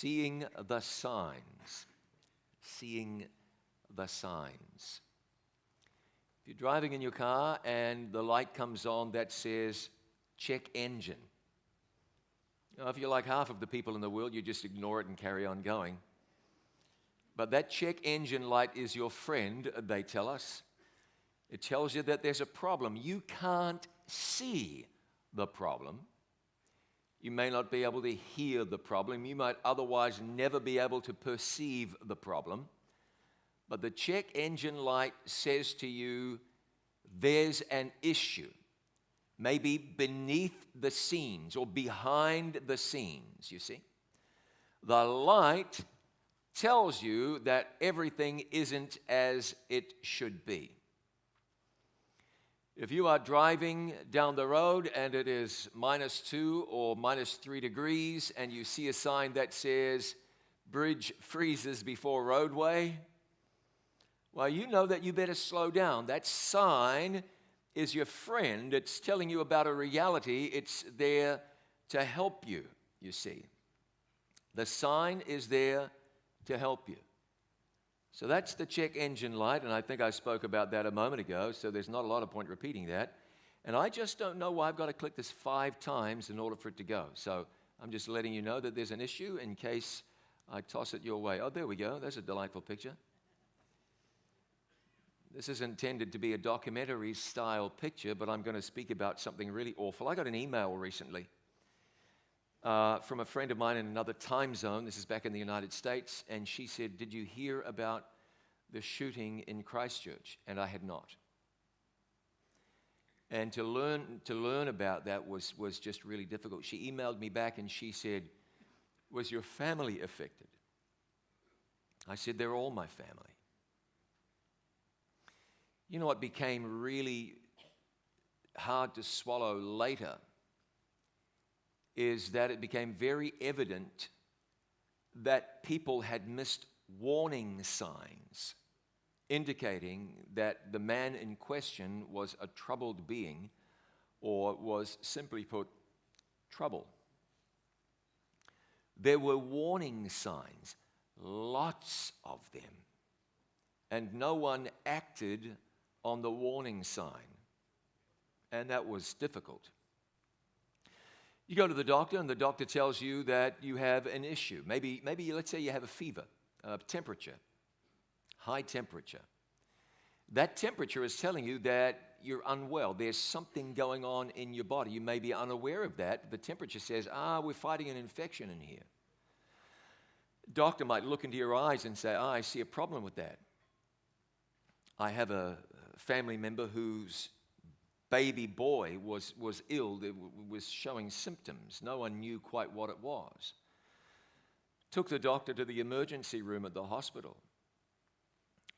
Seeing the signs. Seeing the signs. If you're driving in your car and the light comes on that says, check engine. You know, if you're like half of the people in the world, you just ignore it and carry on going. But that check engine light is your friend, they tell us. It tells you that there's a problem. You can't see the problem. You may not be able to hear the problem. You might otherwise never be able to perceive the problem. But the check engine light says to you, there's an issue. Maybe beneath the scenes or behind the scenes, you see. The light tells you that everything isn't as it should be. If you are driving down the road and it is -2 or -3 degrees and you see a sign that says, bridge freezes before roadway, well, you know that you better slow down. That sign is your friend. It's telling you about a reality. It's there to help you, you see. The sign is there to help you. So that's the check engine light, and I think I spoke about that a moment ago, so there's not a lot of point repeating that. And I just don't know why I've got to click this 5 times in order for it to go. So I'm just letting you know that there's an issue in case I toss it your way. Oh, there we go. There's a delightful picture. This is intended to be a documentary-style picture, but I'm going to speak about something really awful. I got an email recently from a friend of mine in another time zone. This is back in the United States, and she said, did you hear about the shooting in Christchurch? And I had not. And to learn about that was just really difficult. She emailed me back and she said, was your family affected? I said, they're all my family. You know what became really hard to swallow later is that it became very evident that people had missed warning signs indicating that the man in question was a troubled being or was, simply put, trouble. There were warning signs, lots of them, and no one acted on the warning sign, and that was difficult. You go to the doctor, and the doctor tells you that you have an issue. Maybe let's say you have a fever, temperature, high temperature. That temperature is telling you that you're unwell. There's something going on in your body. You may be unaware of that. The temperature says, we're fighting an infection in here. Doctor might look into your eyes and say, I see a problem with that. I have a family member whose baby boy was ill, was showing symptoms. No one knew quite what it was. Took the doctor to the emergency room at the hospital.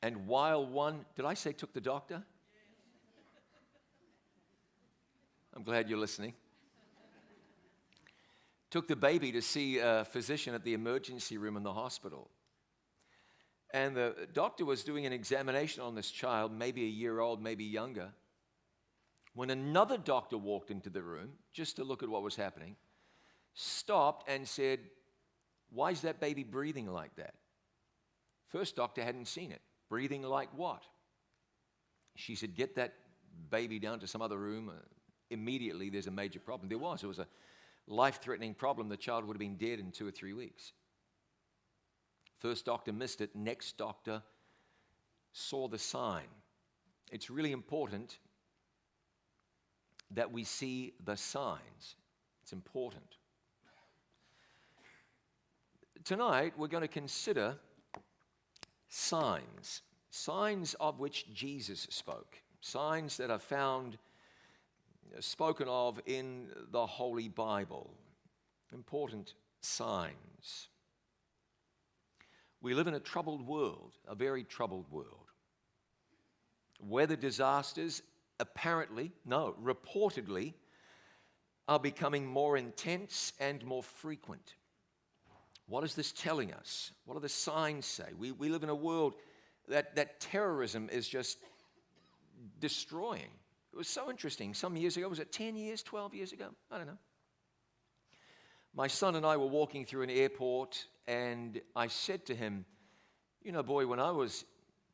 And while did I say took the doctor? I'm glad you're listening. Took the baby to see a physician at the emergency room in the hospital. And the doctor was doing an examination on this child, maybe a year old, maybe younger, when another doctor walked into the room just to look at what was happening, stopped and said, why is that baby breathing like that? First doctor hadn't seen it. Breathing like what? She said, get that baby down to some other room. Immediately there's a major problem. It was a life-threatening problem. The child would have been dead in 2 or 3 weeks. First doctor missed it. Next doctor saw the sign. It's really important that we see the signs. It's important. Tonight, we're going to consider signs. Signs of which Jesus spoke. Signs that are found, spoken of in the Holy Bible. Important signs. We live in a troubled world, a very troubled world. Weather disasters reportedly, are becoming more intense and more frequent. What is this telling us? What do the signs say? We live in a world that terrorism is just destroying. It was so interesting. Some years ago, was it 10 years, 12 years ago? I don't know. My son and I were walking through an airport, And I said to him, you know, boy, when I was,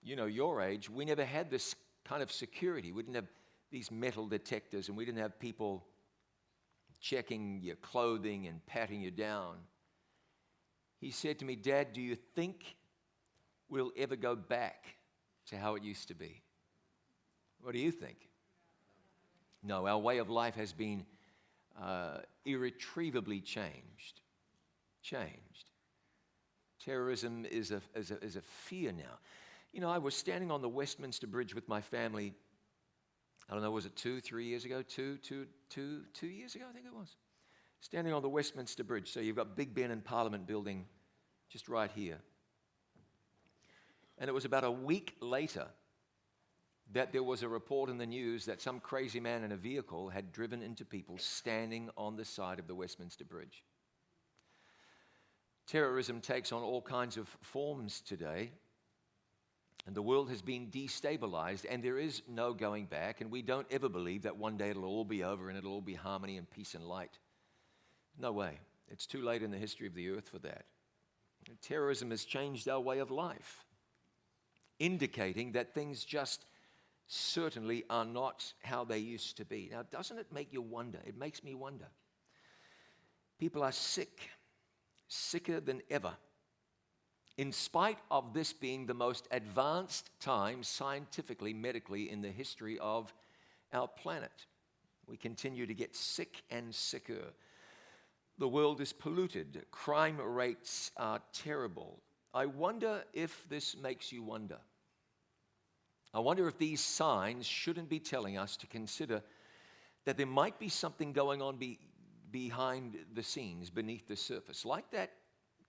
your age, we never had this kind of security. We didn't have these metal detectors, and we didn't have people checking your clothing and patting you down. He said to me, Dad, do you think we'll ever go back to how it used to be? What do you think? No, our way of life has been irretrievably changed. Terrorism is a fear now. You know, I was standing on the Westminster Bridge with my family. I don't know, was it 3 years ago? 2 years ago, I think it was. Standing on the Westminster Bridge. So you've got Big Ben and Parliament building just right here. And it was about a week later that there was a report in the news that some crazy man in a vehicle had driven into people standing on the side of the Westminster Bridge. Terrorism takes on all kinds of forms today, and the world has been destabilized, and there is no going back, and we don't ever believe that one day it'll all be over and it'll all be harmony and peace and light. No way. It's too late in the history of the earth for that. Terrorism has changed our way of life, indicating that things just certainly are not how they used to be. Now, doesn't it make you wonder? It makes me wonder. People are sicker than ever. In spite of this being the most advanced time scientifically, medically in the history of our planet, we continue to get sick and sicker. The world is polluted. Crime rates are terrible. I wonder if this makes you wonder. I wonder if these signs shouldn't be telling us to consider that there might be something going on behind the scenes, beneath the surface, like that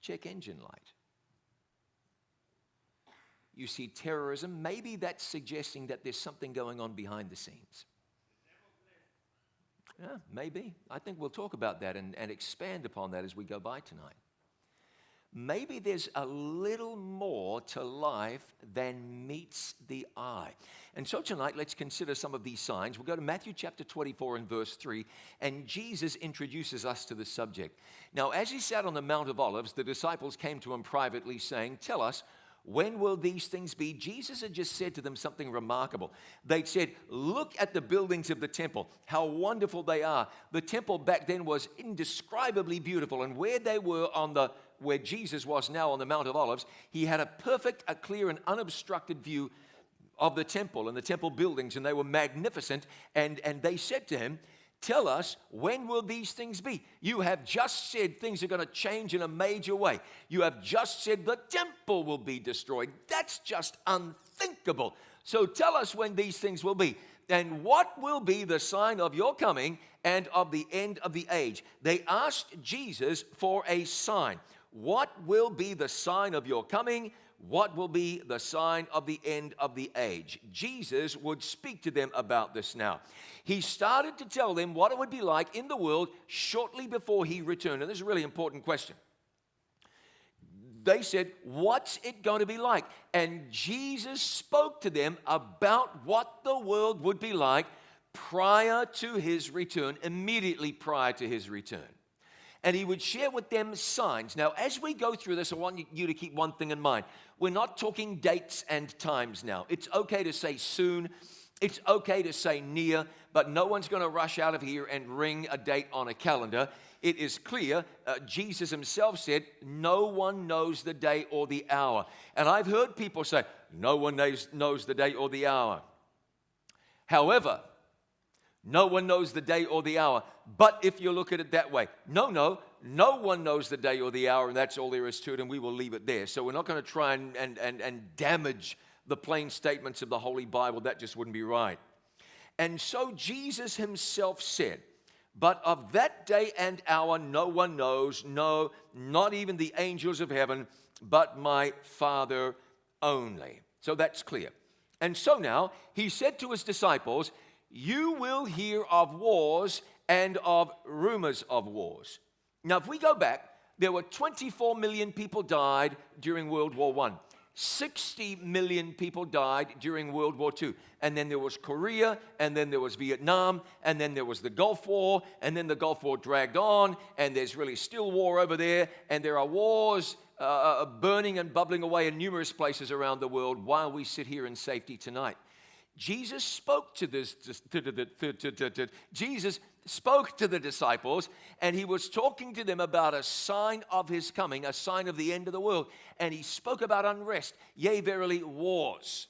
check engine light. You see terrorism, maybe that's suggesting that there's something going on behind the scenes. Yeah, maybe. I think we'll talk about that and expand upon that as we go by tonight. Maybe there's a little more to life than meets the eye. And so tonight, let's consider some of these signs. We'll go to Matthew chapter 24 and verse 3, and Jesus introduces us to the subject. Now, as he sat on the Mount of Olives, the disciples came to him privately saying, "Tell us, when will these things be?" Jesus had just said to them something remarkable. They'd said, "Look at the buildings of the temple, how wonderful they are." The temple back then was indescribably beautiful, and where they were where Jesus was now on the Mount of Olives, he had a perfect, a clear and unobstructed view of the temple and the temple buildings, and they were magnificent. And they said to him, "Tell us, when will these things be? You have just said things are going to change in a major way. You have just said the temple will be destroyed. That's just unthinkable. So tell us when these things will be. And what will be the sign of your coming and of the end of the age?" They asked Jesus for a sign. What will be the sign of your coming? What will be the sign of the end of the age? Jesus would speak to them about this now. He started to tell them what it would be like in the world shortly before he returned. And this is a really important question. They said, "What's it going to be like?" And Jesus spoke to them about what the world would be like prior to his return, immediately prior to his return. And he would share with them signs. Now, as we go through this, I want you to keep one thing in mind. We're not talking dates and times now. It's okay to say soon. It's okay to say near, but no one's going to rush out of here and ring a date on a calendar. It is clear, Jesus himself said, no one knows the day or the hour. And I've heard people say, no one knows the day or the hour. However, no one knows the day or the hour. But if you look at it that way, no one knows the day or the hour, and that's all there is to it, and we will leave it there. So we're not going to try and damage the plain statements of the Holy Bible. That just wouldn't be right. And so Jesus himself said, "But of that day and hour no one knows, no, not even the angels of heaven, but my Father only." So that's clear. And so now he said to his disciples, "You will hear of wars and of rumors of wars." Now, if we go back, there were 24 million people died during World War I. 60 million people died during World War II. And then there was Korea, and then there was Vietnam, and then there was the Gulf War, and then the Gulf War dragged on, and there's really still war over there, and there are wars burning and bubbling away in numerous places around the world while we sit here in safety tonight. Jesus spoke to Jesus spoke to the disciples, and he was talking to them about a sign of his coming, a sign of the end of the world. And he spoke about unrest, yea, verily, wars.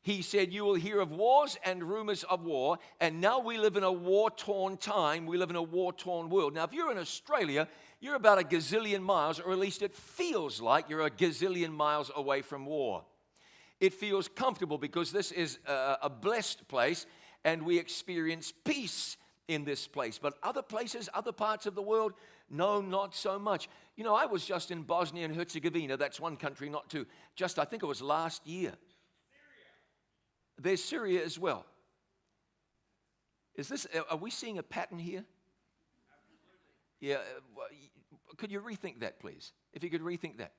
He said, you will hear of wars and rumors of war, and now we live in a war-torn time. We live in a war-torn world. Now, if you're in Australia, you're about a gazillion miles, or at least it feels like you're a gazillion miles away from war. It feels comfortable because this is a blessed place, and we experience peace in this place. But other places, other parts of the world, no, not so much. You know, I was just in Bosnia and Herzegovina. That's one country, not two. Just, I think it was last year. There's Syria as well. Are we seeing a pattern here? Yeah. Could you rethink that, please? If you could rethink that.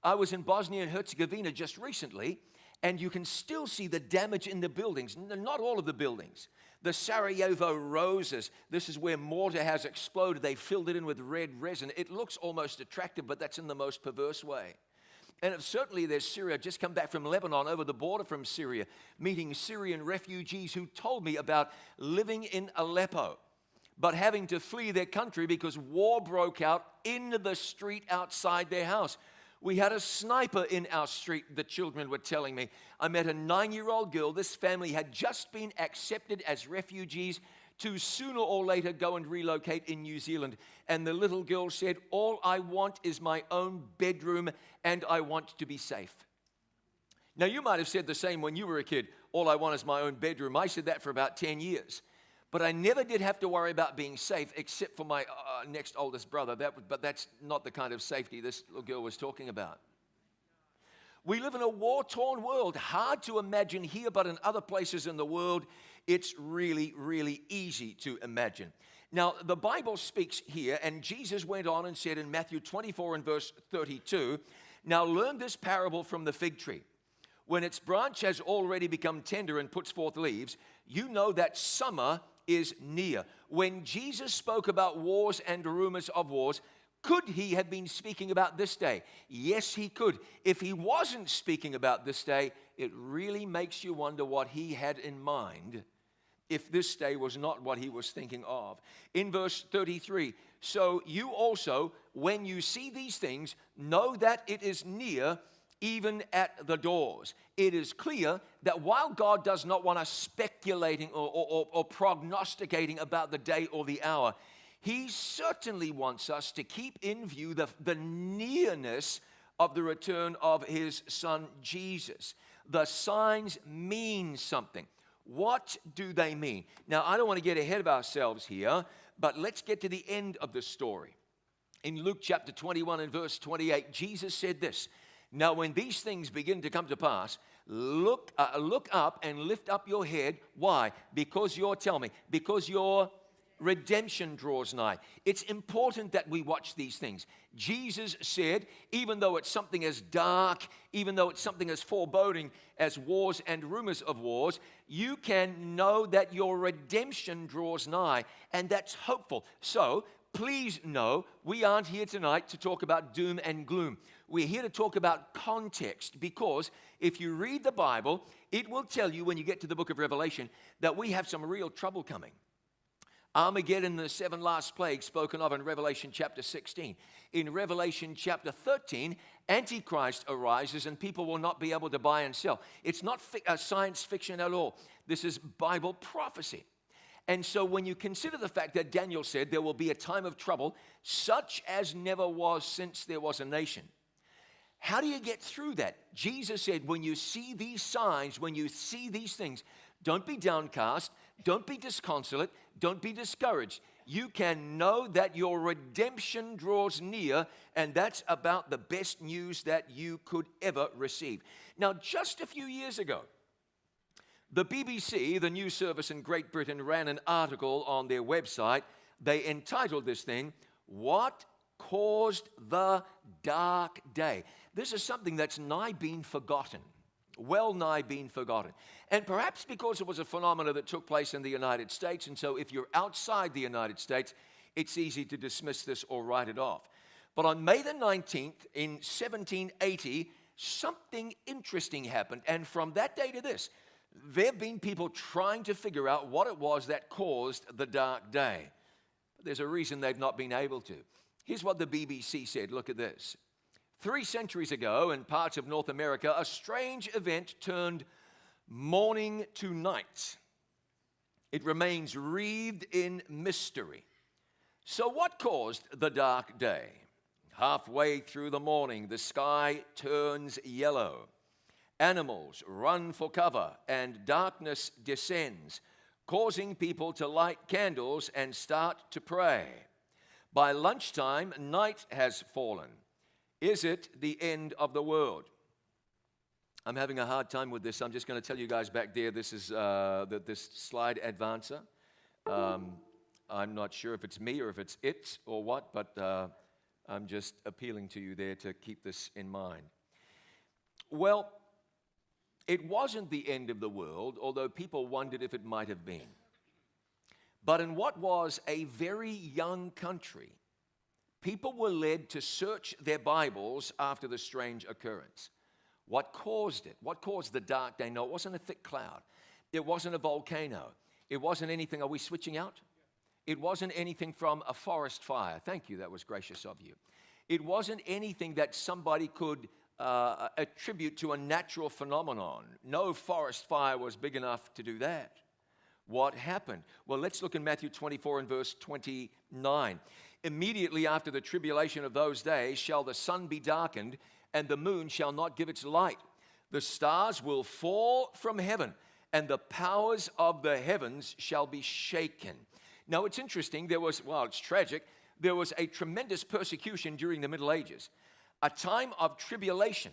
I was in Bosnia and Herzegovina just recently, and you can still see the damage in the buildings. Not all of the buildings. The Sarajevo roses, this is where mortar has exploded. They filled it in with red resin. It looks almost attractive, but that's in the most perverse way. And certainly there's Syria. I've just come back from Lebanon, over the border from Syria, meeting Syrian refugees who told me about living in Aleppo, but having to flee their country because war broke out in the street outside their house. We had a sniper in our street, the children were telling me. I met a 9-year-old girl. This family had just been accepted as refugees to sooner or later go and relocate in New Zealand. And the little girl said, all I want is my own bedroom, and I want to be safe. Now, you might have said the same when you were a kid. All I want is my own bedroom. I said that for about 10 years. But I never did have to worry about being safe, except for my next oldest brother. But that's not the kind of safety this little girl was talking about. We live in a war-torn world. Hard to imagine here, but in other places in the world, it's really, really easy to imagine. Now, the Bible speaks here, and Jesus went on and said in Matthew 24 and verse 32, now learn this parable from the fig tree. When its branch has already become tender and puts forth leaves, you know that summer is near. When Jesus spoke about wars and rumors of wars, could he have been speaking about this day? Yes, he could. If he wasn't speaking about this day, it really makes you wonder what he had in mind if this day was not what he was thinking of. In verse 33, so you also, when you see these things, know that it is near, even at the doors. It is clear that while God does not want us speculating or prognosticating about the day or the hour, he certainly wants us to keep in view the nearness of the return of his son Jesus. The signs mean something. What do they mean? Now, I don't want to get ahead of ourselves here, but let's get to the end of the story. In Luke chapter 21 and verse 28, Jesus said this, now when these things begin to come to pass, look up and lift up your head. Why? Because your redemption draws nigh. It's important that we watch these things. Jesus said, even though it's something as dark, even though it's something as foreboding as wars and rumors of wars, you can know that your redemption draws nigh, and that's hopeful. So, please know, we aren't here tonight to talk about doom and gloom. We're here to talk about context, because if you read the Bible, it will tell you when you get to the book of Revelation that we have some real trouble coming. Armageddon, the 7 last plagues spoken of in Revelation chapter 16. In Revelation chapter 13, Antichrist arises and people will not be able to buy and sell. It's not science fiction at all. This is Bible prophecy. And so when you consider the fact that Daniel said there will be a time of trouble such as never was since there was a nation, how do you get through that? Jesus said, when you see these signs, when you see these things, don't be downcast, don't be disconsolate, don't be discouraged. You can know that your redemption draws near, and that's about the best news that you could ever receive. Now, just a few years ago, the BBC, the news service in Great Britain, ran an article on their website. They entitled this thing, What Caused the Dark Day? This is something that's nigh been forgotten. Well nigh been forgotten. And perhaps because it was a phenomenon that took place in the United States, and so if you're outside the United States, it's easy to dismiss this or write it off. But on May the 19th in 1780, something interesting happened. And from that day to this, there have been people trying to figure out what it was that caused the dark day. But there's a reason they've not been able to. Here's what the BBC said. Look at this. 3 centuries ago, in parts of North America, a strange event turned morning to night. It remains wreathed in mystery. So what caused the dark day? Halfway through the morning, the sky turns yellow. Animals run for cover, and darkness descends, causing people to light candles and start to pray. By lunchtime, night has fallen. Is it the end of the world? I'm having a hard time with this. I'm just going to tell you guys back there, this is this slide advancer. I'm not sure if it's me or if it's it or what, but I'm just appealing to you there to keep this in mind. Well, it wasn't the end of the world, although people wondered if it might have been. But in what was a very young country, people were led to search their Bibles after the strange occurrence. What caused it? What caused the dark day? No, it wasn't a thick cloud. It wasn't a volcano. It wasn't anything. Are we switching out? It wasn't anything from a forest fire. Thank you. That was gracious of you. It wasn't anything that somebody could attribute to a natural phenomenon. No forest fire was big enough to do that. What happened? Well, let's look in Matthew 24 and verse 29. Immediately after the tribulation of those days shall the sun be darkened, and the moon shall not give its light. The stars will fall from heaven, and the powers of the heavens shall be shaken. Now, it's interesting. It's tragic. There was a tremendous persecution during the Middle Ages, a time of tribulation.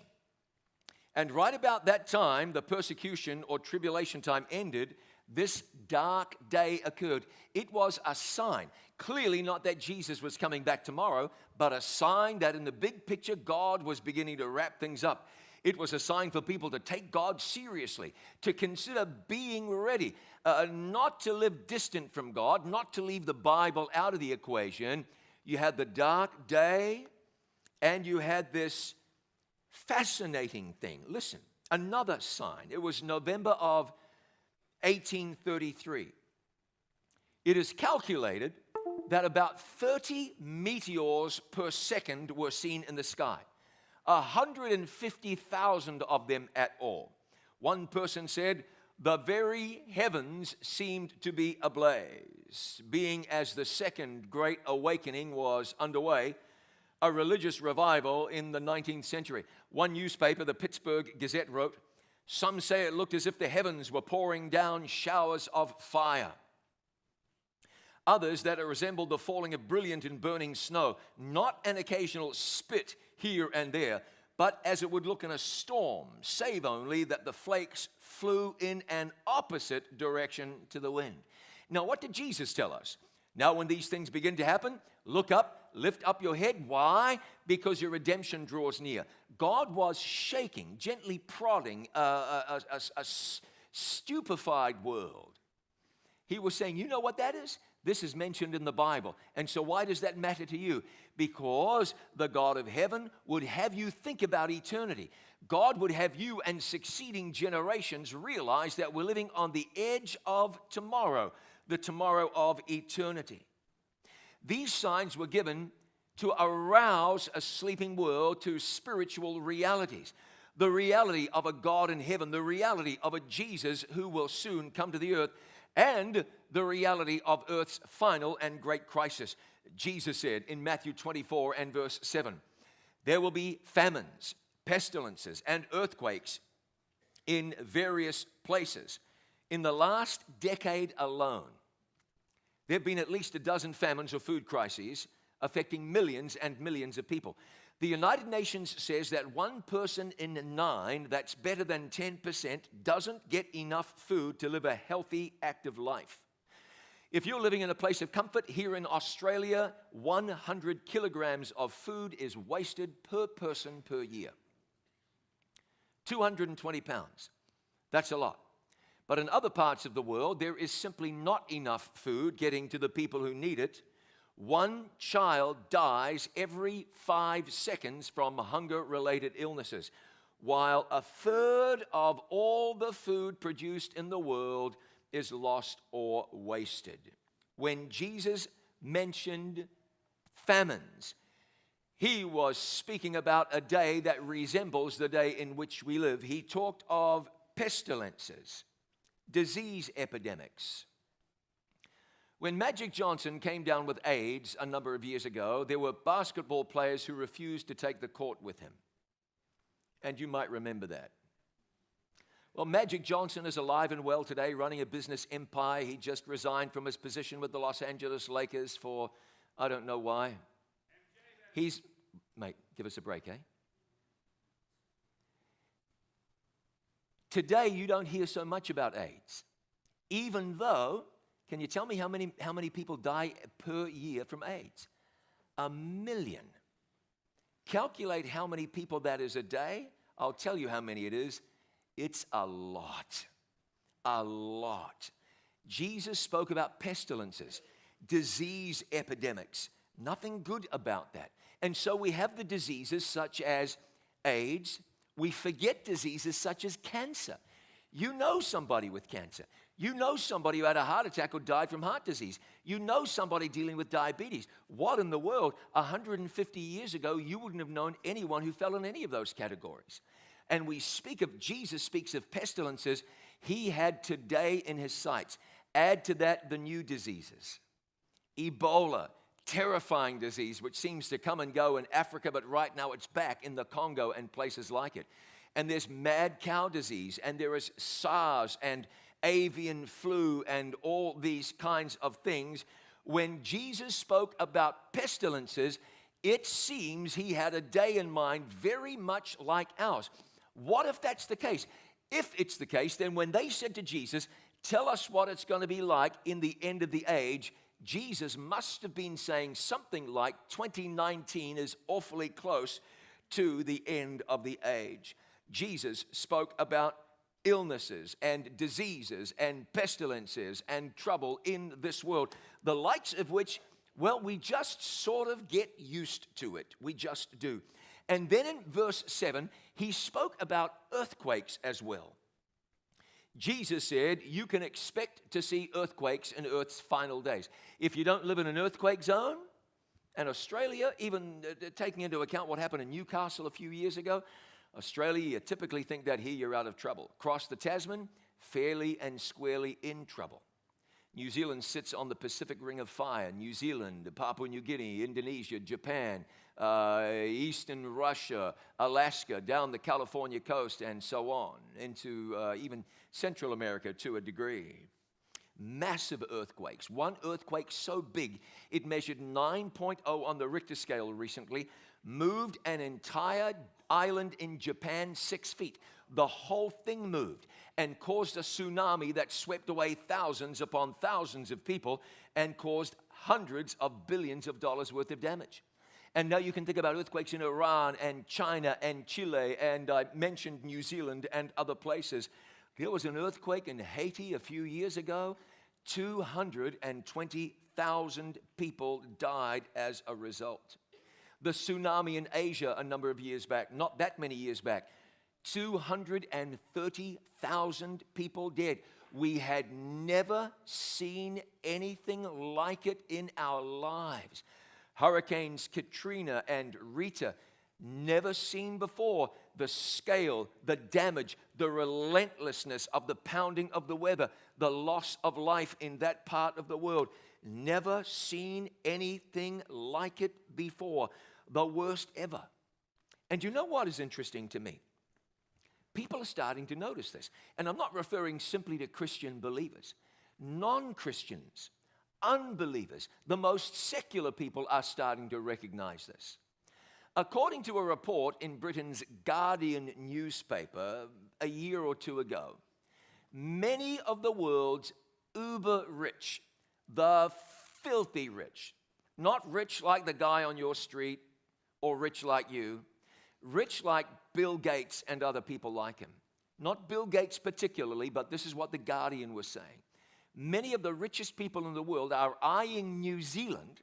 And right about that time, the persecution or tribulation time ended, this dark day occurred. It was a sign, clearly not that Jesus was coming back tomorrow, but a sign that in the big picture, God was beginning to wrap things up. It was a sign for people to take God seriously, to consider being ready, not to live distant from God, not to leave the Bible out of the equation. You had the dark day, and you had this fascinating thing. Listen, another sign. It was November of 1833. It is calculated that about 30 meteors per second were seen in the sky. 150,000 of them at all. One person said, the very heavens seemed to be ablaze. Being as the second great awakening was underway, a religious revival in the 19th century. One newspaper, the Pittsburgh Gazette, wrote, some say it looked as if the heavens were pouring down showers of fire. Others that it resembled the falling of brilliant and burning snow, not an occasional spit here and there, but as it would look in a storm, save only that the flakes flew in an opposite direction to the wind. Now, what did Jesus tell us? Now, when these things begin to happen, look up, lift up your head. Why? Because your redemption draws near. God was shaking, gently prodding a stupefied world. He was saying, you know what that is? This is mentioned in the Bible. And so why does that matter to you? Because the God of heaven would have you think about eternity. God would have you and succeeding generations realize that we're living on the edge of tomorrow, the tomorrow of eternity. These signs were given to arouse a sleeping world to spiritual realities. The reality of a God in heaven, the reality of a Jesus who will soon come to the earth, and the reality of earth's final and great crisis. Jesus said in Matthew 24 and verse 7, there will be famines, pestilences, and earthquakes in various places. In the last decade alone, there have been at least a dozen famines or food crises affecting millions and millions of people. The United Nations says that 1 person in 9, that's better than 10%, doesn't get enough food to live a healthy, active life. If you're living in a place of comfort, here in Australia, 100 kilograms of food is wasted per person per year. 220 pounds. That's a lot. But in other parts of the world, there is simply not enough food getting to the people who need it. One child dies every 5 seconds from hunger-related illnesses, while a third of all the food produced in the world is lost or wasted. When Jesus mentioned famines, he was speaking about a day that resembles the day in which we live. He talked of pestilences, disease epidemics. When Magic Johnson came down with AIDS a number of years ago, there were basketball players who refused to take the court with him. And you might remember that. Well, Magic Johnson is alive and well today, running a business empire. He just resigned from his position with the Los Angeles Lakers for, I don't know why. Mate, give us a break, eh? Today, you don't hear so much about AIDS, even though, can you tell me how many people die per year from AIDS? 1 million. Calculate how many people that is a day. I'll tell you how many it is. It's a lot. A lot. Jesus spoke about pestilences, disease epidemics. Nothing good about that. And so we have the diseases such as AIDS. We forget diseases such as cancer. You know somebody with cancer. You know somebody who had a heart attack or died from heart disease. You know somebody dealing with diabetes. What in the world? 150 years ago, you wouldn't have known anyone who fell in any of those categories. And Jesus speaks of pestilences he had today in his sights. Add to that the new diseases. Ebola, terrifying disease, which seems to come and go in Africa, but right now it's back in the Congo and places like it. And there's mad cow disease, and there is SARS and avian flu and all these kinds of things. When Jesus spoke about pestilences, it seems he had a day in mind very much like ours. What if that's the case? If it's the case, then when they said to Jesus, tell us what it's going to be like in the end of the age, Jesus must have been saying something like 2019 is awfully close to the end of the age. Jesus spoke about illnesses and diseases and pestilences and trouble in this world, the likes of which, well, we just sort of get used to it. We just do. And then in verse 7, he spoke about earthquakes as well. Jesus said, you can expect to see earthquakes in Earth's final days. If you don't live in an earthquake zone, and Australia, even taking into account what happened in Newcastle a few years ago, Australia, you typically think that here you're out of trouble. Across the Tasman, fairly and squarely in trouble. New Zealand sits on the Pacific Ring of Fire. New Zealand, Papua New Guinea, Indonesia, Japan, eastern Russia, Alaska, down the California coast, and so on, into even Central America to a degree. Massive earthquakes. One earthquake so big, it measured 9.0 on the Richter scale recently, moved an entire island in Japan 6 feet. The whole thing moved and caused a tsunami that swept away thousands upon thousands of people and caused hundreds of billions of dollars worth of damage. And now you can think about earthquakes in Iran and China and Chile, and I mentioned New Zealand and other places. There was an earthquake in Haiti a few years ago. 220,000 people died as a result. The tsunami in Asia a number of years back, not that many years back, 230,000 people dead. We had never seen anything like it in our lives. Hurricanes Katrina and Rita, never seen before. The scale, the damage, the relentlessness of the pounding of the weather, the loss of life in that part of the world. Never seen anything like it before. The worst ever. And you know what is interesting to me? People are starting to notice this. And I'm not referring simply to Christian believers. Non-Christians, unbelievers, the most secular people are starting to recognize this. According to a report in Britain's Guardian newspaper a year or two ago, many of the world's uber rich, the filthy rich, not rich like the guy on your street or rich like you, rich like Bill Gates and other people like him. Not Bill Gates particularly, but this is what the Guardian was saying. Many of the richest people in the world are eyeing New Zealand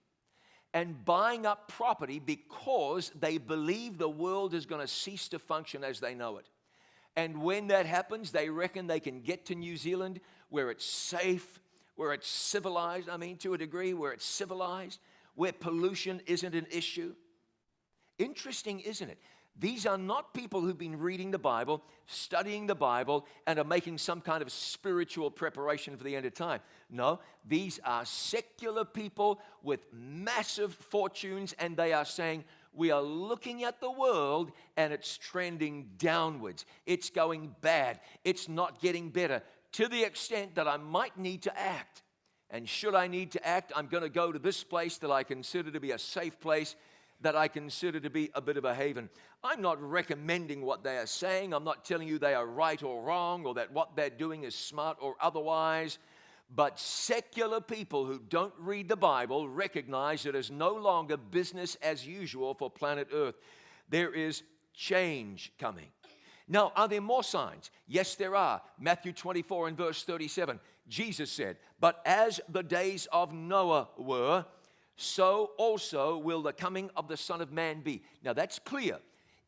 and buying up property because they believe the world is going to cease to function as they know it. And when that happens, they reckon they can get to New Zealand where it's safe, where it's civilized, to a degree, where it's civilized, where pollution isn't an issue. Interesting, isn't it? These are not people who've been reading the Bible, studying the Bible, and are making some kind of spiritual preparation for the end of time. No, these are secular people with massive fortunes, and they are saying, we are looking at the world, and it's trending downwards. It's going bad. It's not getting better, to the extent that I might need to act. And should I need to act, I'm going to go to this place that I consider to be a safe place, that I consider to be a bit of a haven. I'm not recommending what they are saying. I'm not telling you they are right or wrong, or that what they're doing is smart or otherwise. But secular people who don't read the Bible recognize it is no longer business as usual for planet Earth. There is change coming. Now, are there more signs? Yes, there are. Matthew 24 and verse 37, Jesus said, "But as the days of Noah were, so also will the coming of the Son of Man be." Now, that's clear.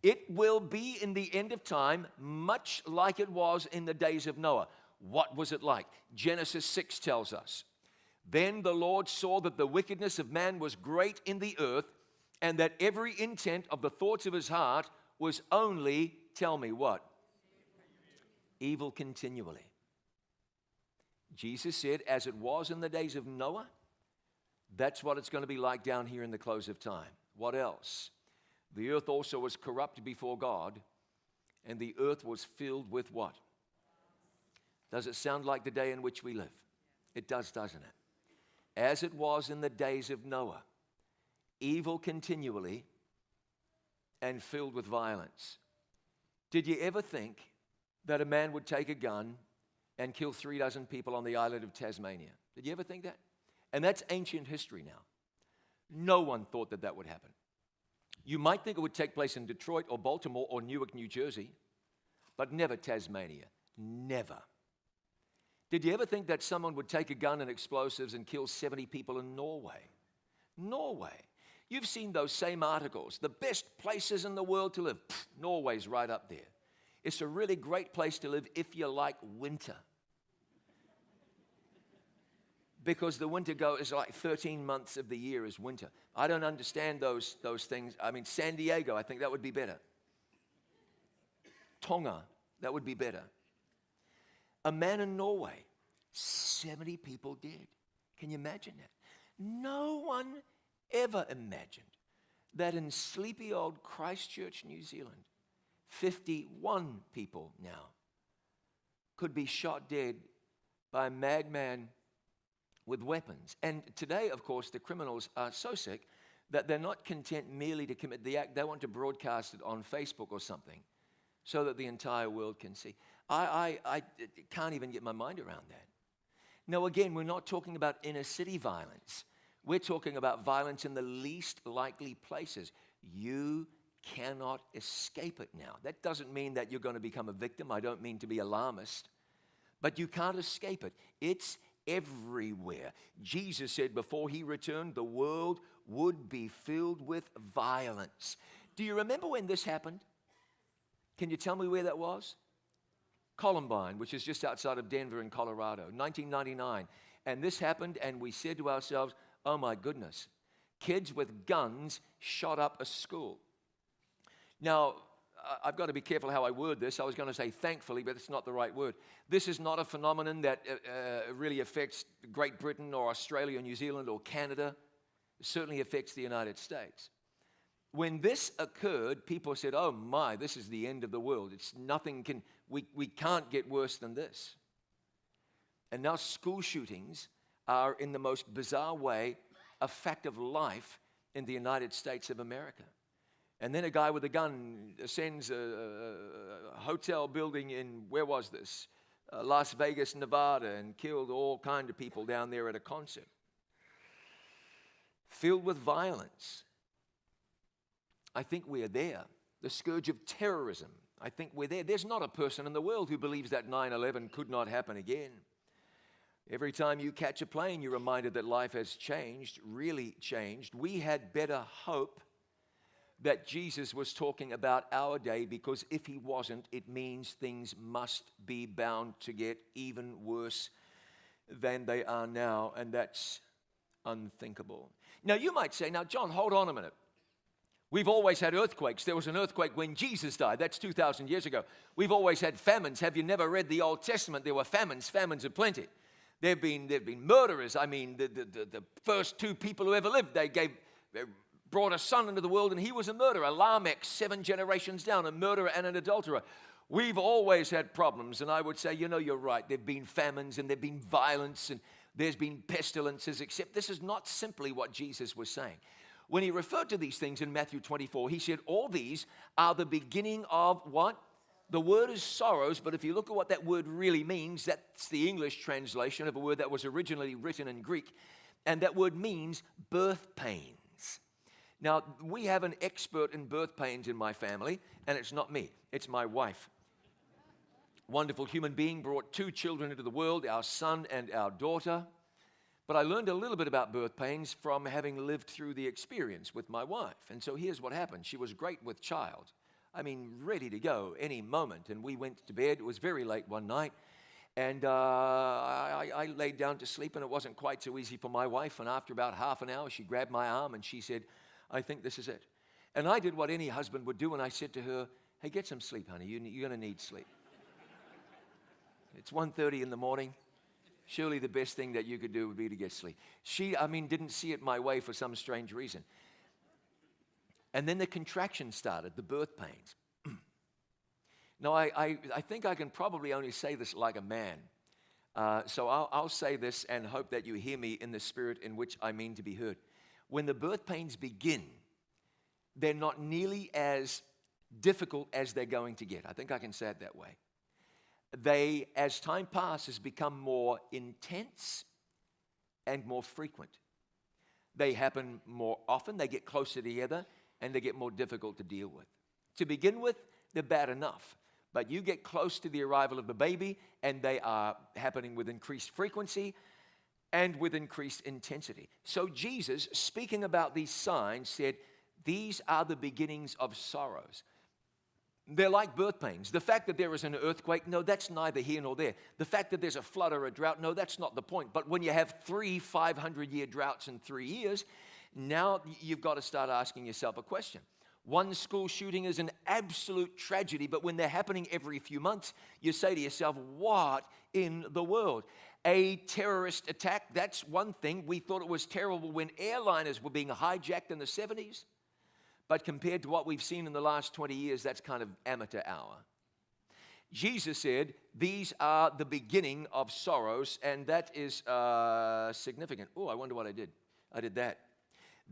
It will be in the end of time much like it was in the days of Noah. What was it like? Genesis 6 tells us, "Then the Lord saw that the wickedness of man was great in the earth, and that every intent of the thoughts of his heart was only," tell me what? "Evil continually." Jesus said, as it was in the days of Noah, that's what it's going to be like down here in the close of time. What else? "The earth also was corrupt before God, and the earth was filled with" what? Does it sound like the day in which we live? It does, doesn't it? As it was in the days of Noah, evil continually and filled with violence. Did you ever think that a man would take a gun and kill 36 people on the island of Tasmania? Did you ever think that? And that's ancient history now. No one thought that that would happen. You might think it would take place in Detroit or Baltimore or Newark, New Jersey, but never Tasmania. Never. Did you ever think that someone would take a gun and explosives and kill 70 people in Norway? Norway. You've seen those same articles. The best places in the world to live. Norway's right up there. It's a really great place to live if you like winter. Because the winter is like 13 months of the year is winter. I don't understand those things. San Diego, I think that would be better. Tonga, that would be better. A man in Norway, 70 people dead. Can you imagine that? No one ever imagined that in sleepy old Christchurch, New Zealand, 51 people now could be shot dead by a madman with weapons. And today, of course, the criminals are so sick that they're not content merely to commit the act. They want to broadcast it on Facebook or something so that the entire world can see. I can't even get my mind around that. Now, again, we're not talking about inner city violence. We're talking about violence in the least likely places. You cannot escape it now. That doesn't mean that you're going to become a victim. I don't mean to be alarmist. But you can't escape it. It's everywhere. Jesus said before he returned, the world would be filled with violence. Do you remember when this happened? Can you tell me where that was? Columbine, which is just outside of Denver in Colorado, 1999. And this happened, and we said to ourselves, oh my goodness, kids with guns shot up a school. Now, I've got to be careful how I word this. I was going to say thankfully, but it's not the right word. This is not a phenomenon that really affects Great Britain or Australia or New Zealand or Canada. It certainly affects the United States. When this occurred, people said, oh my, this is the end of the world. We can't get worse than this. And now school shootings are, in the most bizarre way, a fact of life in the United States of America. And then a guy with a gun ascends a hotel building in, where was this? Las Vegas, Nevada, and killed all kinds of people down there at a concert. Filled with violence. I think we're there. The scourge of terrorism. I think we're there. There's not a person in the world who believes that 9/11 could not happen again. Every time you catch a plane, you're reminded that life has changed, really changed. We had better hope that Jesus was talking about our day, because if he wasn't, it means things must be bound to get even worse than they are now, and that's unthinkable. Now, you might say, now, John, hold on a minute. We've always had earthquakes. There was an earthquake when Jesus died. That's 2,000 years ago. We've always had famines. Have you never read the Old Testament? There were famines aplenty. There have been murderers. I mean, the first two people who ever lived, they brought a son into the world, and he was a murderer. Lamech, 7 generations down, a murderer and an adulterer. We've always had problems, and I would say, you're right. There have been famines, and there have been violence, and there's been pestilences, except this is not simply what Jesus was saying. When he referred to these things in Matthew 24, he said, all these are the beginning of what? The word is sorrows, but if you look at what that word really means, that's the English translation of a word that was originally written in Greek, and that word means birth pains. Now, we have an expert in birth pains in my family, and it's not me, it's my wife. Wonderful human being, brought 2 children into the world, our son and our daughter. But I learned a little bit about birth pains from having lived through the experience with my wife. And so here's what happened. She was great with child. I mean, ready to go any moment. And we went to bed. It was very late one night. And I laid down to sleep, and it wasn't quite so easy for my wife. And after about half an hour, she grabbed my arm, and she said, I think this is it. And I did what any husband would do, and I said to her, hey, get some sleep, honey. You're going to need sleep. It's 1:30 in the morning. Surely the best thing that you could do would be to get sleep. She, didn't see it my way for some strange reason. And then the contraction started, the birth pains. Now, I think I can probably only say this like a man. So I'll say this and hope that you hear me in the spirit in which I mean to be heard. When the birth pains begin, they're not nearly as difficult as they're going to get. I think I can say it that way. They, as time passes, become more intense and more frequent. They happen more often, they get closer together, and they get more difficult to deal with. To begin with, they're bad enough. But you get close to the arrival of the baby, and they are happening with increased frequency and with increased intensity. So Jesus, speaking about these signs, said, these are the beginnings of sorrows. They're like birth pains. The fact that there is an earthquake, no, that's neither here nor there. The fact that there's a flood or a drought, no, that's not the point. But when you have 3 500-year droughts in 3 years, now you've got to start asking yourself a question. One school shooting is an absolute tragedy, but when they're happening every few months, you say to yourself, what in the world? A terrorist attack, that's one thing. We thought it was terrible when airliners were being hijacked in the 70s. But compared to what we've seen in the last 20 years, that's kind of amateur hour. Jesus said, these are the beginning of sorrows, and that is significant. Oh, I wonder what I did. I did that.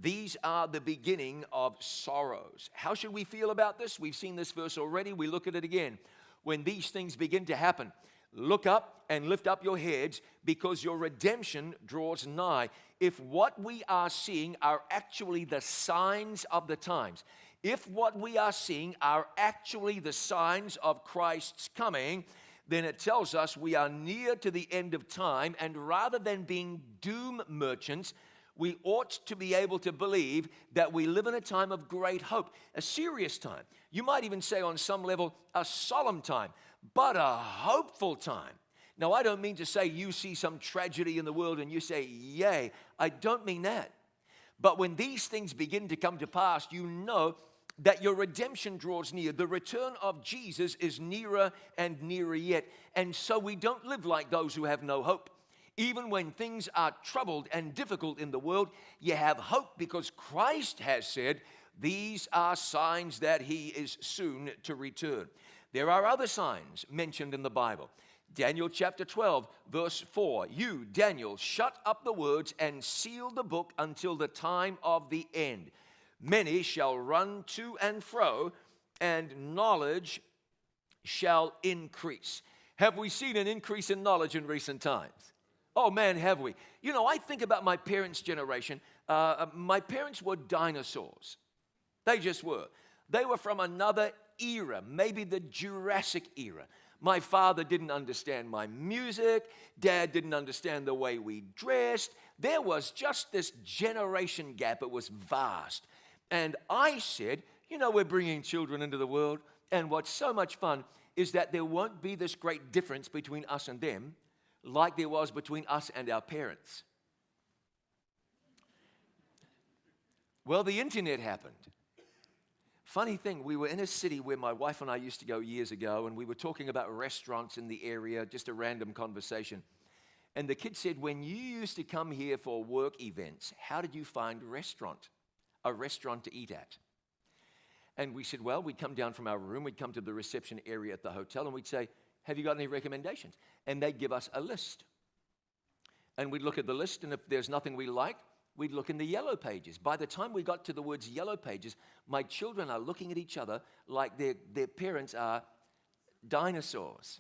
These are the beginning of sorrows. How should we feel about this? We've seen this verse already. We look at it again. When these things begin to happen, look up and lift up your heads, because your redemption draws nigh. If what we are seeing are actually the signs of the times, if what we are seeing are actually the signs of Christ's coming, then it tells us we are near to the end of time, and rather than being doom merchants, we ought to be able to believe that we live in a time of great hope, a serious time. You might even say on some level a solemn time, but a hopeful time. Now, I don't mean to say you see some tragedy in the world and you say, yay. I don't mean that. But when these things begin to come to pass, you know that your redemption draws near. The return of Jesus is nearer and nearer yet. And so we don't live like those who have no hope. Even when things are troubled and difficult in the world, you have hope, because Christ has said, these are signs that he is soon to return. There are other signs mentioned in the Bible. Daniel chapter 12, verse 4. You, Daniel, shut up the words and seal the book until the time of the end. Many shall run to and fro, and knowledge shall increase. Have we seen an increase in knowledge in recent times? Oh man, have we. You know, I think about my parents' generation. My parents were dinosaurs. They just were. They were from another era, maybe the Jurassic era. My father didn't understand my music. Dad didn't understand the way we dressed. There was just this generation gap. It was vast. And I said, we're bringing children into the world. And what's so much fun is that there won't be this great difference between us and them like there was between us and our parents. Well, the internet happened. Funny thing, we were in a city where my wife and I used to go years ago, and we were talking about restaurants in the area, just a random conversation. And the kid said, when you used to come here for work events, how did you find a restaurant to eat at? And we said, well, we'd come down from our room, we'd come to the reception area at the hotel, and we'd say, have you got any recommendations? And they'd give us a list. And we'd look at the list, and if there's nothing we liked, we'd look in the yellow pages. By the time we got to the words yellow pages, my children are looking at each other like their parents are dinosaurs.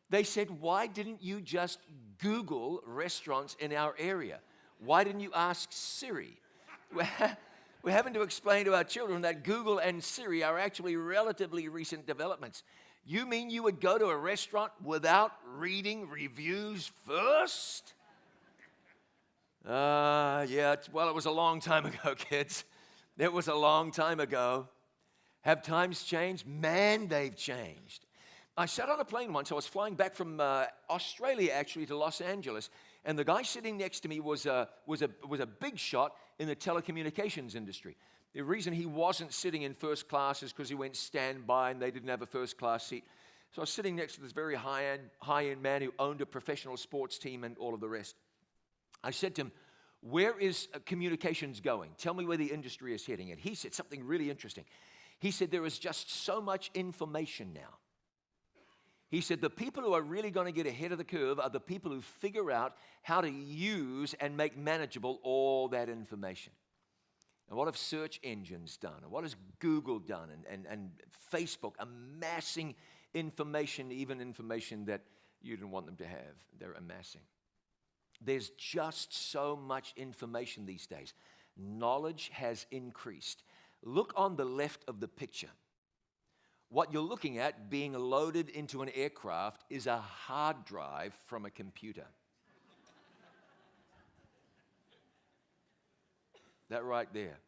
They said, why didn't you just Google restaurants in our area? Why didn't you ask Siri? We're having to explain to our children that Google and Siri are actually relatively recent developments. You mean you would go to a restaurant without reading reviews first? It was a long time ago, kids. It was a long time ago. Have times changed? Man, they've changed. I sat on a plane once. I was flying back from Australia, actually, to Los Angeles, and the guy sitting next to me was a big shot in the telecommunications industry. The reason he wasn't sitting in first class is because he went standby, and they didn't have a first class seat. So I was sitting next to this very high-end man who owned a professional sports team and all of the rest. I said to him, where is communications going? Tell me where the industry is heading. And he said something really interesting. He said, there is just so much information now. He said, the people who are really going to get ahead of the curve are the people who figure out how to use and make manageable all that information. And what have search engines done? And what has Google done? And Facebook amassing information, even information that you didn't want them to have. They're amassing. There's just so much information these days. Knowledge has increased. Look on the left of the picture. What you're looking at being loaded into an aircraft is a hard drive from a computer. That right there.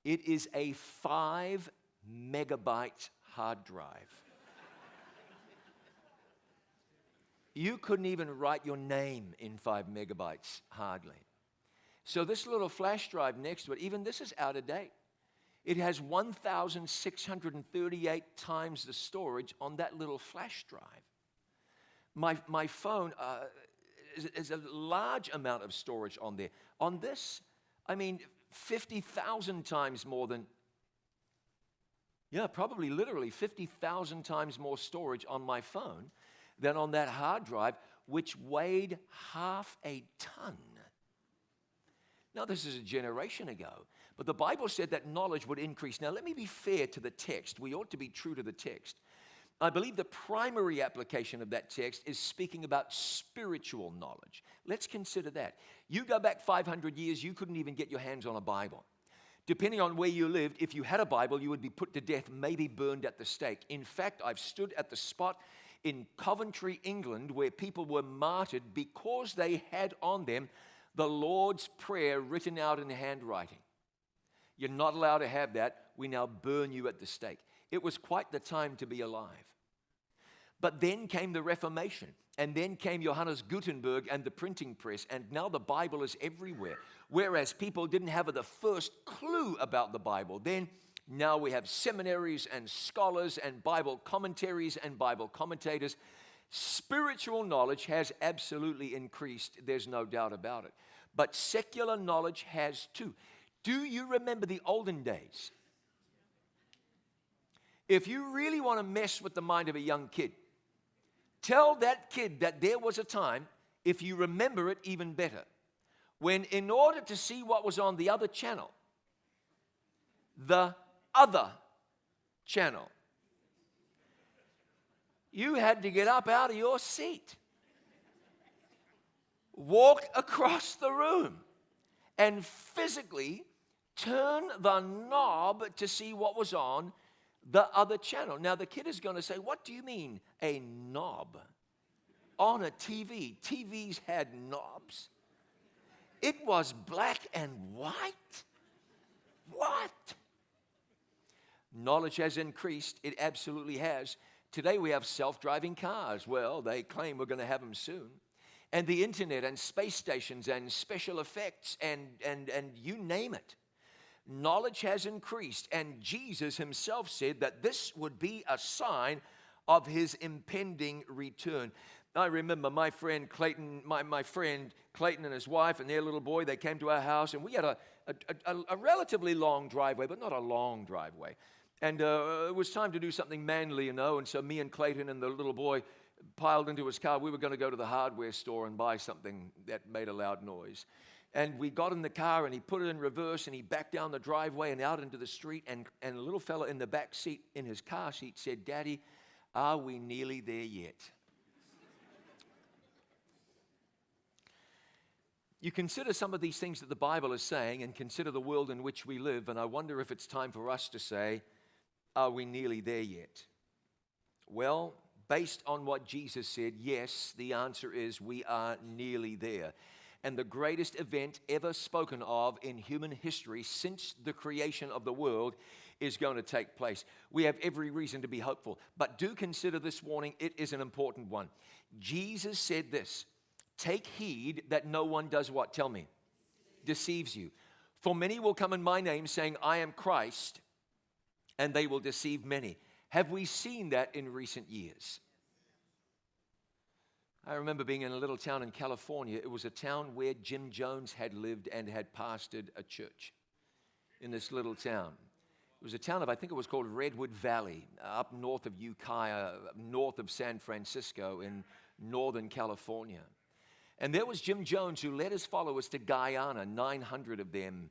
It is a 5 megabyte hard drive. You couldn't even write your name in 5 megabytes, hardly. So this little flash drive next to it, even this is out of date. It has 1,638 times the storage on that little flash drive. My phone is a large amount of storage on there. On this, 50,000 times more than, probably literally 50,000 times more storage on my phone than on that hard drive, which weighed half a ton. Now, this is a generation ago, but the Bible said that knowledge would increase. Now, let me be fair to the text. We ought to be true to the text. I believe the primary application of that text is speaking about spiritual knowledge. Let's consider that. You go back 500 years, you couldn't even get your hands on a Bible. Depending on where you lived, if you had a Bible, you would be put to death, maybe burned at the stake. In fact, I've stood at the spot in Coventry, England, where people were martyred because they had on them the Lord's Prayer written out in handwriting. You're not allowed to have that. We now burn you at the stake. It was quite the time to be alive. But then came the Reformation, and then came Johannes Gutenberg and the printing press, and now the Bible is everywhere. Whereas people didn't have the first clue about the Bible. Now we have seminaries and scholars and Bible commentaries and Bible commentators. Spiritual knowledge has absolutely increased. There's no doubt about it. But secular knowledge has too. Do you remember the olden days? If you really want to mess with the mind of a young kid, tell that kid that there was a time, if you remember it even better, when in order to see what was on the other channel, the other channel, you had to get up out of your seat, walk across the room, and physically turn the knob to see what was on the other channel. Now, the kid is going to say, what do you mean, a knob? On a TV. TVs had knobs. It was black and white. What? Knowledge has increased. It absolutely has. Today we have self-driving cars. Well, they claim we're going to have them soon. And the internet and space stations and special effects and you name it. Knowledge has increased. And Jesus himself said that this would be a sign of his impending return. I remember my friend Clayton, my friend Clayton and his wife and their little boy, they came to our house, and we had a relatively long driveway, but not a long driveway. And it was time to do something manly, and so me and Clayton and the little boy piled into his car. We were going to go to the hardware store and buy something that made a loud noise. And we got in the car, and he put it in reverse, and he backed down the driveway and out into the street, and a little fella in the back seat in his car seat said, "Daddy, are we nearly there yet?" You consider some of these things that the Bible is saying and consider the world in which we live, and I wonder if it's time for us to say, are we nearly there yet? Well, based on what Jesus said, yes, the answer is we are nearly there. And the greatest event ever spoken of in human history since the creation of the world is going to take place. We have every reason to be hopeful, but do consider this warning. It is an important one. Jesus said this, "Take heed that no one does" what? Tell me. Deceives you. "For many will come in my name saying, I am Christ, and they will deceive many." Have we seen that in recent years? I remember being in a little town in California. It was a town where Jim Jones had lived and had pastored a church in this little town. It was a town of, I think it was called Redwood Valley, up north of Ukiah, north of San Francisco in Northern California. And there was Jim Jones, who led his followers to Guyana, 900 of them,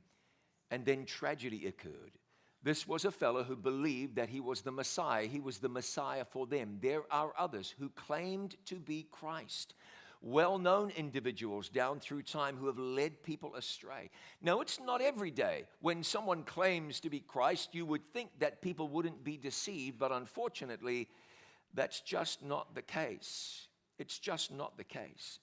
and then tragedy occurred. This was a fellow who believed that he was the Messiah. He was the Messiah for them. There are others who claimed to be Christ, well-known individuals down through time who have led people astray. Now, it's not every day when someone claims to be Christ, you would think that people wouldn't be deceived, but unfortunately, that's just not the case. It's just not the case.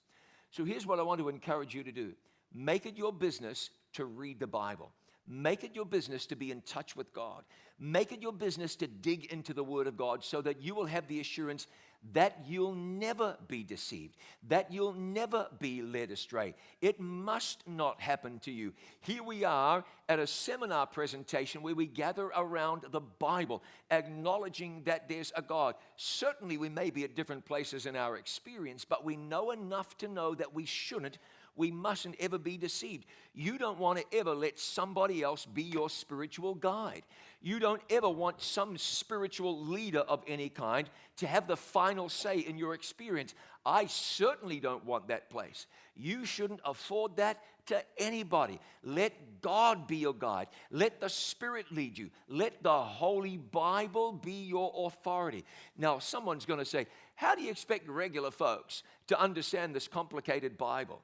So here's what I want to encourage you to do. Make it your business to read the Bible. Make it your business to be in touch with God. Make it your business to dig into the Word of God so that you will have the assurance that you'll never be deceived, that you'll never be led astray. It must not happen to you. Here we are at a seminar presentation where we gather around the Bible, acknowledging that there's a God. Certainly we may be at different places in our experience, but we know enough to know that we mustn't ever be deceived. You don't want to ever let somebody else be your spiritual guide. You don't ever want some spiritual leader of any kind to have the final say in your experience. I certainly don't want that place. You shouldn't afford that to anybody. Let God be your guide. Let the Spirit lead you. Let the Holy Bible be your authority. Now, someone's going to say, how do you expect regular folks to understand this complicated Bible?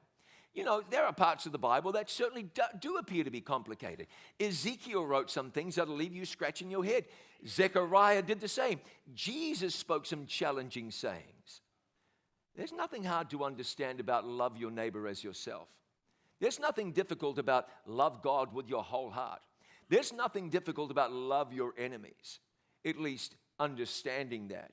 You know, there are parts of the Bible that certainly do appear to be complicated. Ezekiel wrote some things that'll leave you scratching your head. Zechariah did the same. Jesus spoke some challenging sayings. There's nothing hard to understand about love your neighbor as yourself. There's nothing difficult about love God with your whole heart. There's nothing difficult about love your enemies, at least understanding that.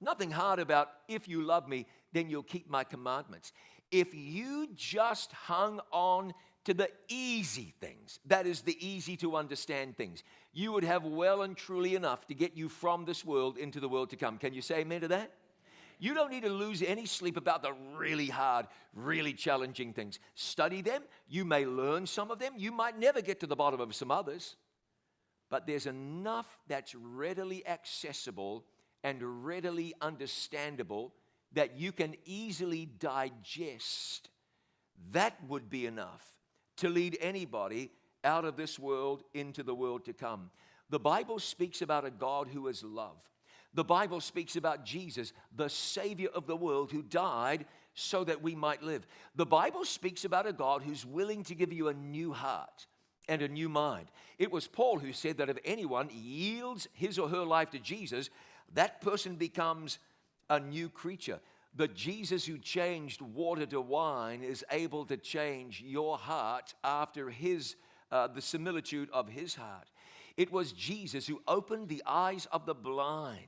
Nothing hard about, if you love me, then you'll keep my commandments. If you just hung on to the easy things, that is the easy to understand things, you would have well and truly enough to get you from this world into the world to come. Can you say amen to that? You don't need to lose any sleep about the really hard, really challenging things. Study them. You may learn some of them. You might never get to the bottom of some others. But there's enough that's readily accessible and readily understandable that you can easily digest. That would be enough to lead anybody out of this world into the world to come. The Bible speaks about a God who is love. The Bible speaks about Jesus, the Savior of the world, who died so that we might live. The Bible speaks about a God who's willing to give you a new heart and a new mind. It was Paul who said that if anyone yields his or her life to Jesus, that person becomes a new creature. The Jesus who changed water to wine is able to change your heart after the similitude of his heart. It was Jesus who opened the eyes of the blind.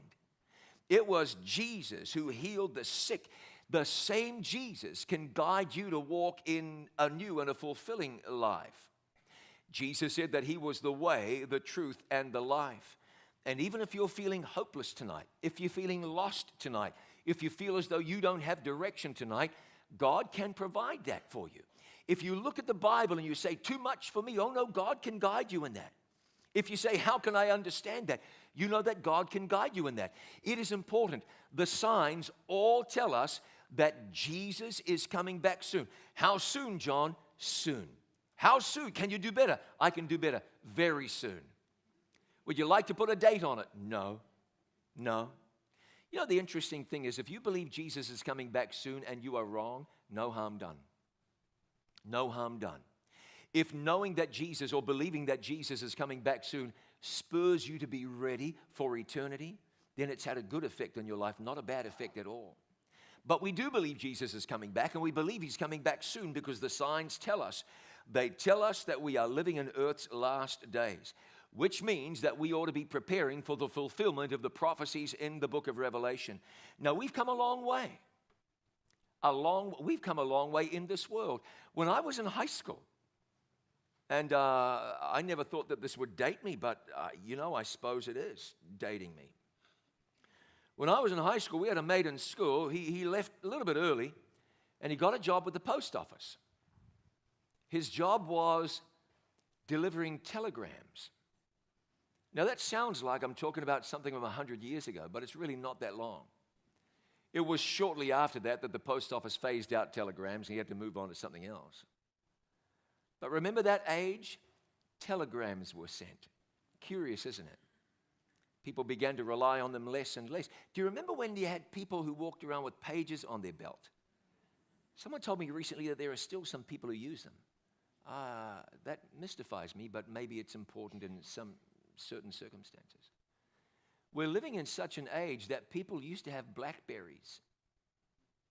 It was Jesus who healed the sick. The same Jesus can guide you to walk in a new and a fulfilling life. Jesus said that he was the way, the truth, and the life. And even if you're feeling hopeless tonight, if you're feeling lost tonight, if you feel as though you don't have direction tonight, God can provide that for you. If you look at the Bible and you say, too much for me, oh no, God can guide you in that. If you say, how can I understand that? You know that God can guide you in that. It is important. The signs all tell us that Jesus is coming back soon. How soon, John? Soon. How soon? Can you do better? I can do better. Very soon. Would you like to put a date on it? No. No. You know, the interesting thing is if you believe Jesus is coming back soon and you are wrong, no harm done. No harm done. If knowing that Jesus or believing that Jesus is coming back soon spurs you to be ready for eternity, then it's had a good effect on your life, not a bad effect at all. But we do believe Jesus is coming back, and we believe he's coming back soon because the signs tell us. They tell us that we are living in earth's last days, which means that we ought to be preparing for the fulfillment of the prophecies in the book of Revelation. Now, we've come a long way. We've come a long way in this world. When I was in high school, and I never thought that this would date me, but I suppose it is dating me. When I was in high school, we had a mate in school. He left a little bit early, and he got a job with the post office. His job was delivering telegrams. Now, that sounds like I'm talking about something from 100 years ago, but it's really not that long. It was shortly after that the post office phased out telegrams, and he had to move on to something else. But remember that age? Telegrams were sent. Curious, isn't it? People began to rely on them less and less. Do you remember when you had people who walked around with pages on their belt? Someone told me recently that there are still some people who use them. That mystifies me, but maybe it's important in some certain circumstances. We're living in such an age that people used to have Blackberries,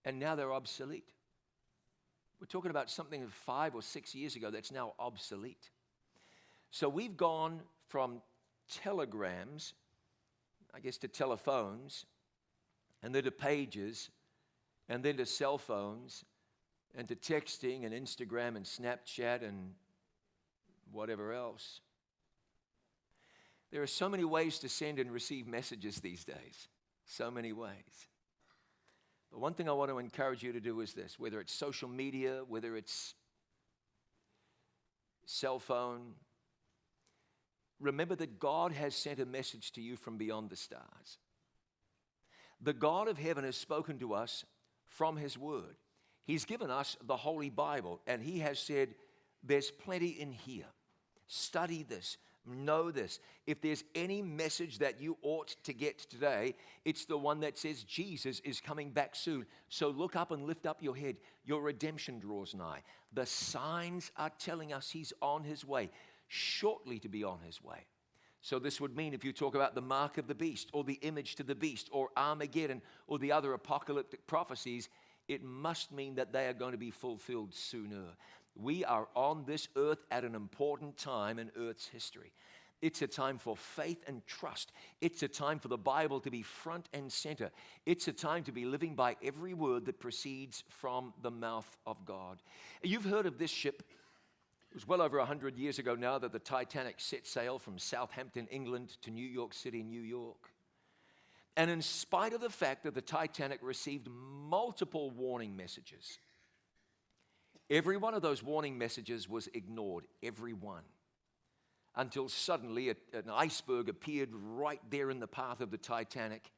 and now they're obsolete. We're talking about something 5 or 6 years ago that's now obsolete. So we've gone from telegrams, I guess, to telephones, and then to pages, and then to cell phones, and to texting and Instagram and Snapchat and whatever else. There are so many ways to send and receive messages these days. So many ways. But one thing I want to encourage you to do is this, whether it's social media, whether it's cell phone, remember that God has sent a message to you from beyond the stars. The God of heaven has spoken to us from his word. He's given us the Holy Bible, and he has said, there's plenty in here. Study this. Know this. If there's any message that you ought to get today, it's the one that says Jesus is coming back soon. So look up and lift up your head. Your redemption draws nigh. The signs are telling us he's on his way, shortly to be on his way. So this would mean if you talk about the mark of the beast or the image to the beast or Armageddon or the other apocalyptic prophecies, it must mean that they are going to be fulfilled sooner. We are on this earth at an important time in earth's history. It's a time for faith and trust. It's a time for the Bible to be front and center. It's a time to be living by every word that proceeds from the mouth of God. You've heard of this ship. It was well over 100 years ago now that the Titanic set sail from Southampton, England to New York City, New York. And in spite of the fact that the Titanic received multiple warning messages, every one of those warning messages was ignored, every one, until suddenly an iceberg appeared right there in the path of the Titanic,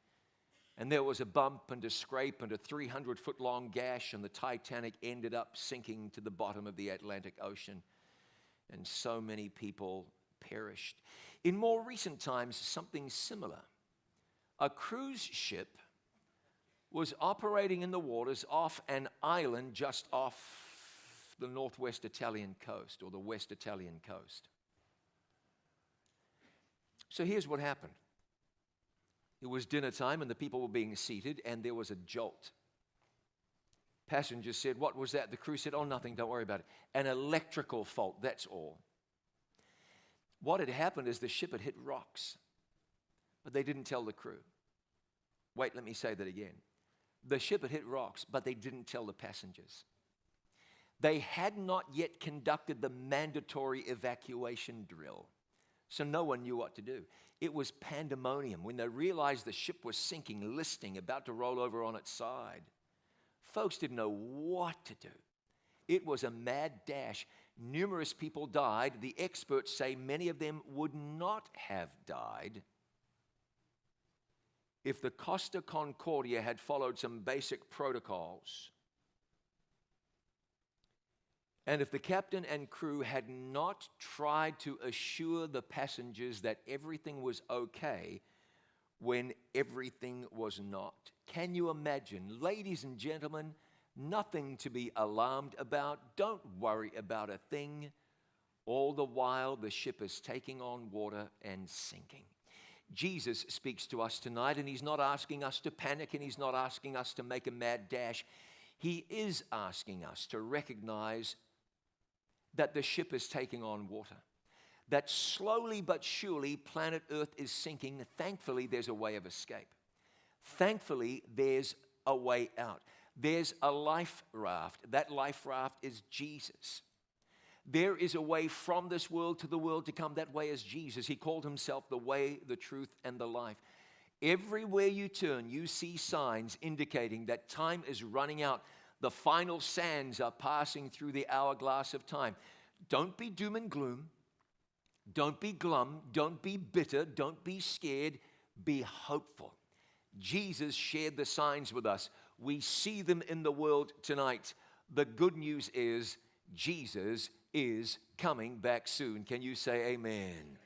and there was a bump and a scrape and a 300-foot-long gash, and the Titanic ended up sinking to the bottom of the Atlantic Ocean, and so many people perished. In more recent times, something similar. A cruise ship was operating in the waters off an island just off the northwest Italian coast or the west Italian coast. So here's what happened. It was dinner time, and the people were being seated, and there was a jolt. Passengers said, "What was that?" The crew said, "Oh, nothing, don't worry about it. An electrical fault, that's all." What had happened is the ship had hit rocks, but they didn't tell the crew. Wait, let me say that again. The ship had hit rocks, but they didn't tell the passengers. They had not yet conducted the mandatory evacuation drill, so no one knew what to do. It was pandemonium when they realized the ship was sinking, listing, about to roll over on its side. Folks didn't know what to do. It was a mad dash. Numerous people died. The experts say many of them would not have died if the Costa Concordia had followed some basic protocols. And if the captain and crew had not tried to assure the passengers that everything was okay when everything was not. Can you imagine? Ladies and gentlemen, nothing to be alarmed about. Don't worry about a thing. All the while, the ship is taking on water and sinking. Jesus speaks to us tonight, and he's not asking us to panic, and he's not asking us to make a mad dash. He is asking us to recognize that the ship is taking on water, that slowly but surely planet Earth is sinking. Thankfully, there's a way of escape. Thankfully, there's a way out. There's a life raft. That life raft is Jesus. There is a way from this world to the world to come. That way is Jesus. He called himself the way, the truth, and the life. Everywhere you turn, you see signs indicating that time is running out. The final sands are passing through the hourglass of time. Don't be doom and gloom. Don't be glum. Don't be bitter. Don't be scared. Be hopeful. Jesus shared the signs with us. We see them in the world tonight. The good news is Jesus is coming back soon. Can you say amen?